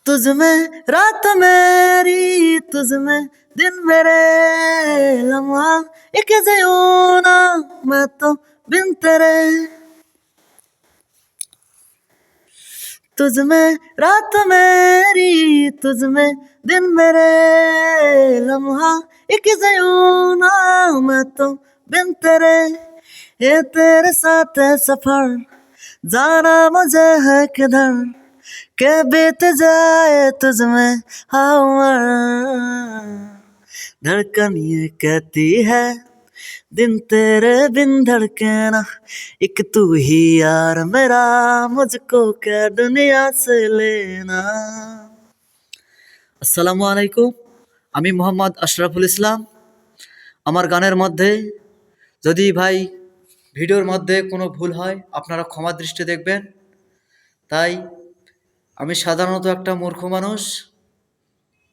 तुझ में रात मेरी, तुझ में दिन मेरे, लम्हा एक ज़यूना मैं तो बिन तेरे। तुझ में रात मेरी, तुझ में दिन मेरे, लम्हा एक ज़यूना मैं तो बिन तेरे। ये तेरे साथ है सफर, जाना मुझे है किधर, के बीत जाए तुझ में उम्र। धड़कन ये कहती है दिन तेरे बिन धड़के ना, एक तू ही यार मेरा, मुझको क्या दुनिया से लेना। আসসালামু আলাইকুম, আমি মোহাম্মদ আশরাফুল ইসলাম। আমার গানের মধ্যে যদি ভাই ভিডিওর মধ্যে কোনো ভুল হয় আপনারা ক্ষমা দৃষ্টি দেখবেন। তাই আমি সাধারণত একটা মূর্খ মানুষ,